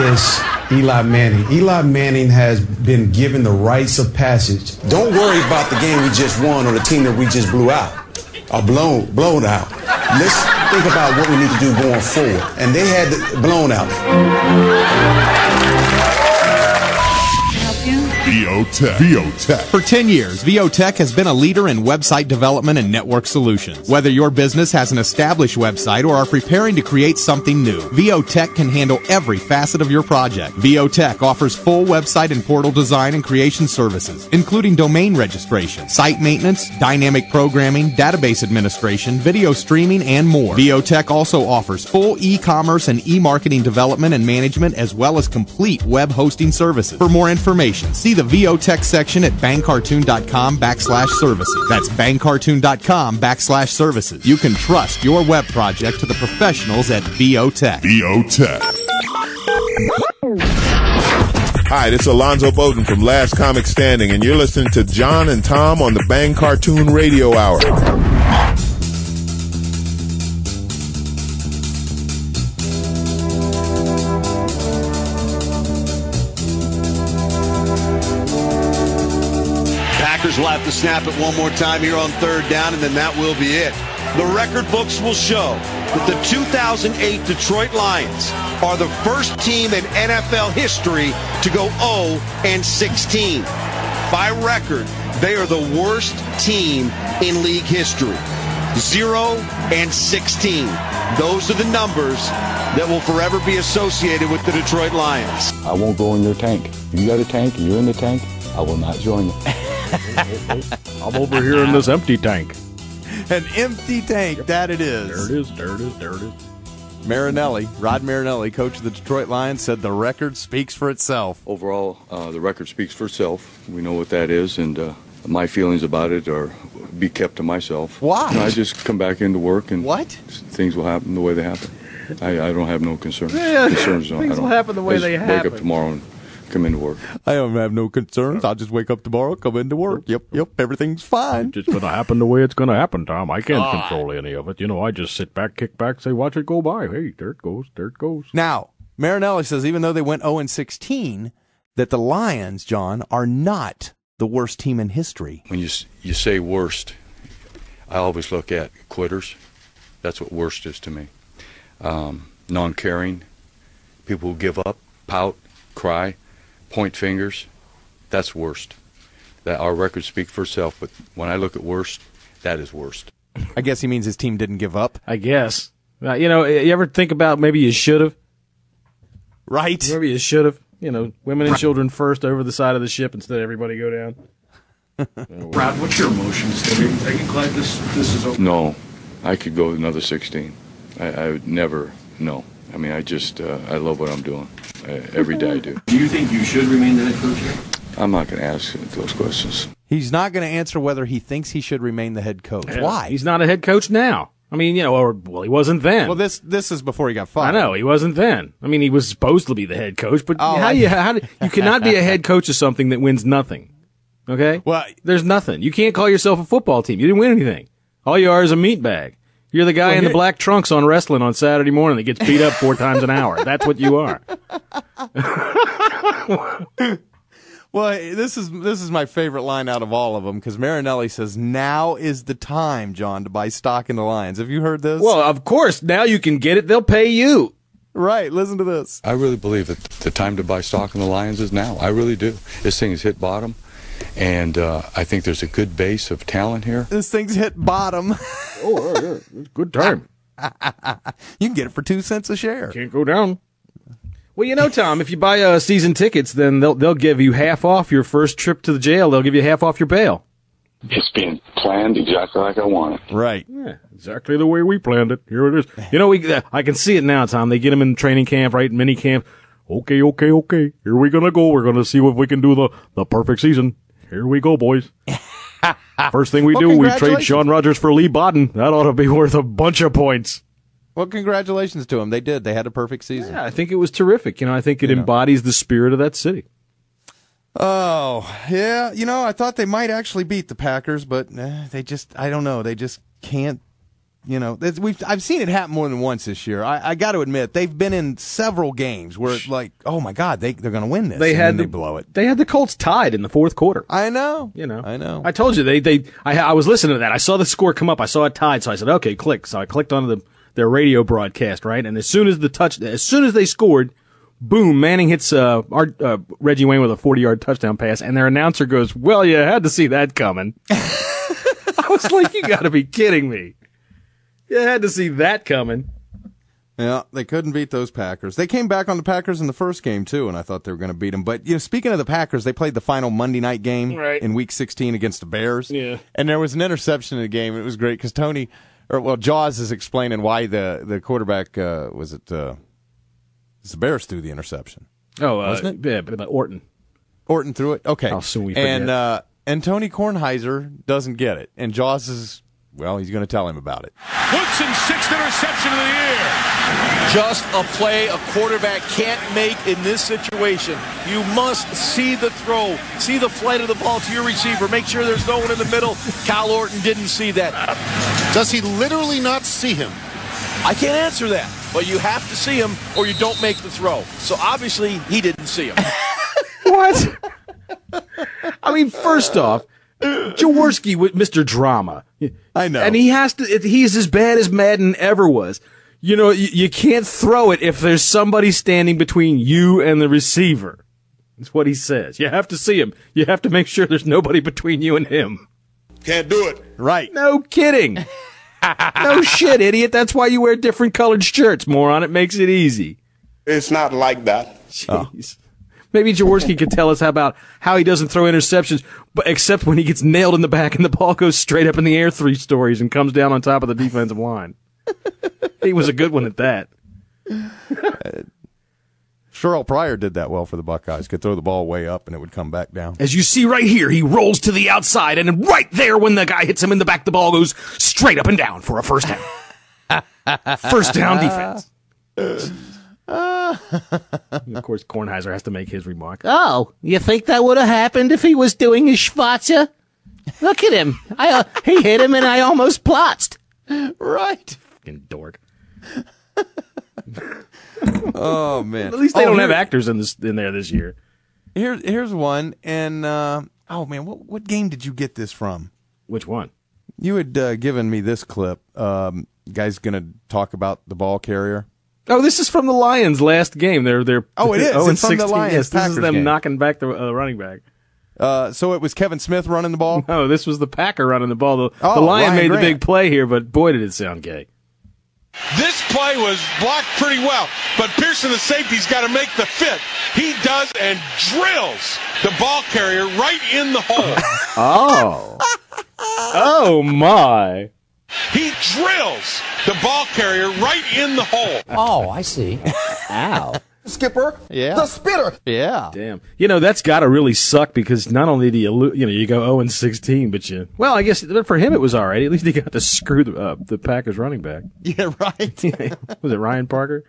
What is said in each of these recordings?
is Eli Manning. Eli Manning has been given the rites of passage. Don't worry about the game we just won or the team that we just blew out or blown out. Let's think about what we need to do going forward. And they had it blown out. VOTech. For 10 years, VOTech has been a leader in website development and network solutions. Whether your business has an established website or are preparing to create something new, VOTech can handle every facet of your project. VOTech offers full website and portal design and creation services, including domain registration, site maintenance, dynamic programming, database administration, video streaming, and more. VOTech also offers full e-commerce and e-marketing development and management, as well as complete web hosting services. For more information, see the VOTech section at bangcartoon.com/services. That's bangcartoon.com/services. You can trust your web project to the professionals at VOTech. Hi, this is Alonzo Bowden from Last Comic Standing, and you're listening to John and Tom on the Bang Cartoon Radio Hour. Will have to snap it one more time here on third down, and then that will be it. The record books will show that the 2008 Detroit Lions are the first team in NFL history to go 0-16. By record, they are the worst team in league history. 0-16. Those are the numbers that will forever be associated with the Detroit Lions. I won't go in your tank. If you got a tank and you're in the tank, I will not join you. I'm over here in this empty tank. An empty tank, that it is. There it is. Marinelli, Rod Marinelli, coach of the Detroit Lions, said the record speaks for itself. Overall, the record speaks for itself. We know what that is, and my feelings about it are be kept to myself. Why? I just come back into work, and what? Things will happen the way they happen. I don't have no concerns. Things will happen the way they happen. Wake up tomorrow and come into work. I don't have no concerns. I'll just wake up tomorrow, come into work. Yep, everything's fine. It's just going to happen the way it's going to happen, Tom. I can't control any of it. I just sit back, kick back, say, watch it go by. Hey, there it goes. Now, Marinelli says even though they went 0-16, that the Lions, John, are not the worst team in history. When you say worst, I always look at quitters. That's what worst is to me. Non-caring, people who give up, pout, cry, point fingers, that's worst. That our records speak for itself, but when I look at worst, that is worst. I guess he means his team didn't give up. I guess. You ever think about maybe you should have? Right. Maybe you should have. Women and children first over the side of the ship instead of everybody go down. Brad, what's your emotions? Are you glad this is over? No. I could go another 16. I would never, no. I mean, I love what I'm doing. Every day I do. Do you think you should remain the head coach here? I'm not going to ask those questions. He's not going to answer whether he thinks he should remain the head coach. Yeah, why? He's not a head coach now. I mean, he wasn't then. Well, this is before he got fired. I know, he wasn't then. I mean, he was supposed to be the head coach, but you cannot be a head coach of something that wins nothing. Okay? Well, there's nothing. You can't call yourself a football team. You didn't win anything. All you are is a meat bag. You're the guy in the black trunks on wrestling on Saturday morning that gets beat up 4 times an hour. That's what you are. Well, this is my favorite line out of all of them, because Marinelli says, now is the time, John, to buy stock in the Lions. Have you heard this? Well, of course. Now you can get it. They'll pay you. Right. Listen to this. I really believe that the time to buy stock in the Lions is now. I really do. This thing has hit bottom. And I think there's a good base of talent here. This thing's hit bottom. Yeah. It's good time. You can get it for 2 cents a share. Can't go down. Well, Tom, if you buy season tickets, then they'll give you half off your first trip to the jail. They'll give you half off your bail. It's being planned exactly like I want it. Right. Yeah, exactly the way we planned it. Here it is. I can see it now, Tom. They get them in training camp, right? Mini camp. Okay. Here we gonna go. We're gonna see if we can do the perfect season. Here we go, boys. First thing we do, we trade Sean Rogers for Lee Bodden. That ought to be worth a bunch of points. Well, congratulations to them. They did. They had a perfect season. Yeah, I think it was terrific. I think it embodies the spirit of that city. Oh, yeah. I thought they might actually beat the Packers, but I don't know. They just can't I've seen it happen more than once this year. I got to admit, they've been in several games where it's like, oh my God, they're going to win this. They blow it. They had the Colts tied in the fourth quarter. I know. I know. I told you I was listening to that. I saw the score come up. I saw it tied, so I said, okay, click. So I clicked on their radio broadcast, right? And as soon as they scored, boom, Manning hits Reggie Wayne with a 40-yard touchdown pass, and their announcer goes, well, you had to see that coming. I was like, you got to be kidding me. You had to see that coming. Yeah, they couldn't beat those Packers. They came back on the Packers in the first game, too, and I thought they were going to beat them. But, speaking of the Packers, they played the final Monday night game in Week 16 against the Bears. Yeah. And there was an interception in the game. It was great because Jaws is explaining why the quarterback, the Bears threw the interception. Oh, wasn't it? Yeah, but Orton. Orton threw it? Okay. How soon we forget. And Tony Kornheiser doesn't get it. And Jaws is, he's going to tell him about it. Woodson's 6th interception of the year. Just a play a quarterback can't make in this situation. You must see the throw, see the flight of the ball to your receiver, make sure there's no one in the middle. Kyle Orton didn't see that. Does he literally not see him? I can't answer that, but you have to see him or you don't make the throw. So obviously he didn't see him. What? I mean, first off, Jaworski with Mr. Drama. I know. And he's as bad as Madden ever was. You can't throw it if there's somebody standing between you and the receiver. That's what he says. You have to see him. You have to make sure there's nobody between you and him. Can't do it. Right. No kidding. No shit, idiot. That's why you wear different colored shirts, moron. It makes it easy. It's not like that. Jeez. Maybe Jaworski could tell us about how he doesn't throw interceptions, but except when he gets nailed in the back and the ball goes straight up in the air 3 stories and comes down on top of the defensive line. He was a good one at that. Sherrill Pryor did that well for the Buckeyes. Could throw the ball way up and it would come back down. As you see right here, he rolls to the outside, and right there when the guy hits him in the back, the ball goes straight up and down for a first down. First down defense. Of course, Kornheiser has to make his remark. Oh, you think that would have happened if he was doing his schwarzer? Look at him. He hit him and I almost plotzed. Right. Fucking dork. Oh, man. At least they don't have actors in there this year. Here's one. And, what game did you get this from? Which one? You had given me this clip. Guy's going to talk about the ball carrier. Oh, this is from the Lions' last game. They're it is. It's from the Lions. Yes, this Packers is them game. knocking back the running back. So it was Kevin Smith running the ball? No, this was the Packer running the ball. The Lion made the big play here, but boy, did it sound gay. This play was blocked pretty well, but Pearson, the safety's got to make the fit. He does and drills the ball carrier right in the hole. Oh. Oh, my. He drills the ball carrier right in the hole. Oh, I see. Ow. Skipper, the spitter. Yeah. Damn. That's got to really suck because not only do you go 0-16, but I guess for him it was all right. At least he got to screw the Packers running back. Yeah, right. Was it Ryan Parker?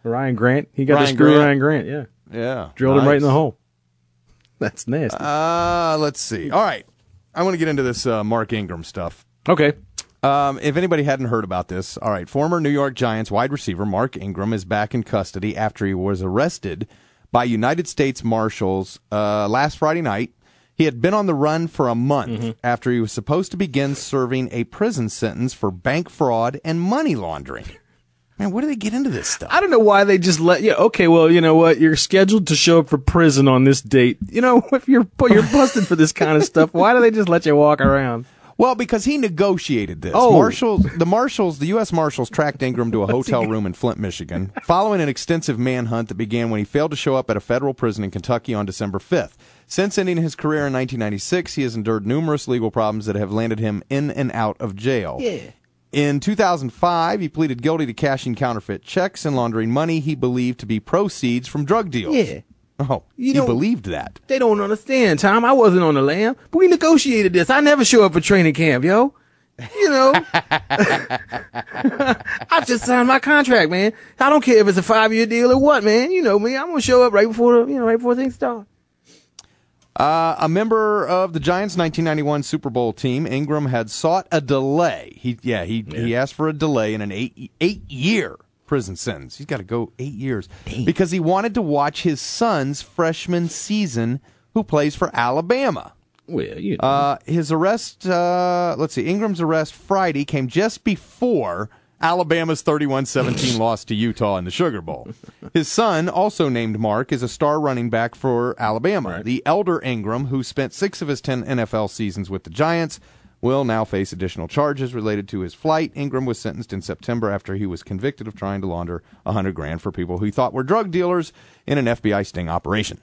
Ryan Grant? He got to screw Ryan Grant, yeah. Yeah. Drilled him right in the hole. That's nasty. Let's see. All right. I want to get into this Mark Ingram stuff. Okay. If anybody hadn't heard about this, all right, former New York Giants wide receiver Mark Ingram is back in custody after he was arrested by United States Marshals last Friday night. He had been on the run for a month after he was supposed to begin serving a prison sentence for bank fraud and money laundering. Man, where do they get into this stuff? I don't know why they just let you. Okay, well, you know what? You're scheduled to show up for prison on this date. If you're busted for this kind of stuff, why do they just let you walk around? Well, because he negotiated this. Oh. The U.S. Marshals tracked Ingram to a hotel room in Flint, Michigan, following an extensive manhunt that began when he failed to show up at a federal prison in Kentucky on December 5th. Since ending his career in 1996, he has endured numerous legal problems that have landed him in and out of jail. Yeah. In 2005, he pleaded guilty to cashing counterfeit checks and laundering money he believed to be proceeds from drug deals. Yeah. Oh, he believed that. They don't understand, Tom. I wasn't on the lam, but we negotiated this. I never show up for training camp, yo. I just signed my contract, man. I don't care if it's a 5-year deal or what, man. You know me. I'm gonna show up right before things start. A member of the Giants' 1991 Super Bowl team, Ingram, had sought a delay. He asked for a delay in an eight-year prison sentence. He's got to go 8 years because he wanted to watch his son's freshman season, who plays for Alabama. Well, his arrest, Ingram's arrest Friday came just before Alabama's 31-17 loss to Utah in the Sugar Bowl. His son, also named Mark, is a star running back for Alabama. Right. The elder Ingram, who spent 6 of his 10 NFL seasons with the Giants, will now face additional charges related to his flight. Ingram was sentenced in September after he was convicted of trying to launder $100,000 for people who he thought were drug dealers in an FBI sting operation.